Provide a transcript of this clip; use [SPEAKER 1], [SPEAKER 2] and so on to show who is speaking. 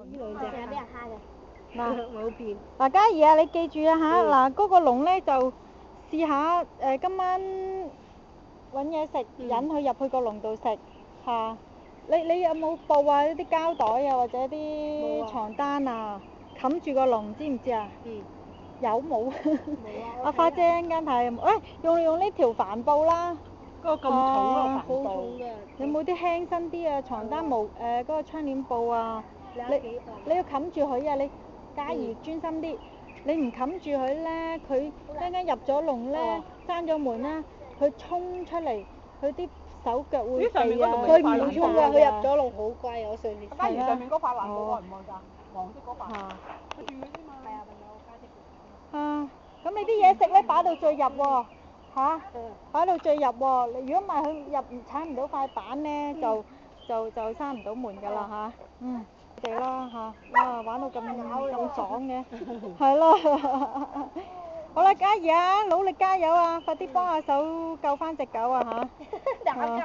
[SPEAKER 1] 呢兩隻係俾人蝦嘅。
[SPEAKER 2] 嗱
[SPEAKER 1] 冇變。
[SPEAKER 2] 嗱，嘉怡啊，你記住啊嚇，嗱嗰個籠咧就試下今晚揾嘢食，引佢入去個籠度食嚇。你有冇布啊？啲膠袋啊，或者啲床單啊，冚住個籠，知唔知啊？有冇？阿花姐陣間睇，用呢條帆布啦。
[SPEAKER 1] 嗰個咁重嗰個帆布。好重㗎。
[SPEAKER 2] 有冇啲輕身啲啊？床單毛嗰個窗簾布啊？你要冚住佢啊！你嘉怡專心啲，你唔冚住佢咧，佢一陣間入咗籠咧，閂咗門啦，佢衝出嚟，佢啲手腳會避啊！
[SPEAKER 1] 佢唔會衝㗎，佢入咗籠好乖，我上次。
[SPEAKER 3] 嘉怡上面嗰塊藍布愛唔愛㗎？黃色嗰塊。佢住嗰啲嘛。
[SPEAKER 1] 係啊，問我家姐佢。
[SPEAKER 2] 啊，咁你啲嘢食咧擺到最入喎，嚇，擺到最入喎。如果唔係佢入踩唔到塊板咧，就閂唔到門㗎啦嚇。哋啦嚇，哇玩到咁爽嘅，係咯。好啦，嘉怡啊，努力加油啊！快啲幫下手救翻隻狗啊嚇。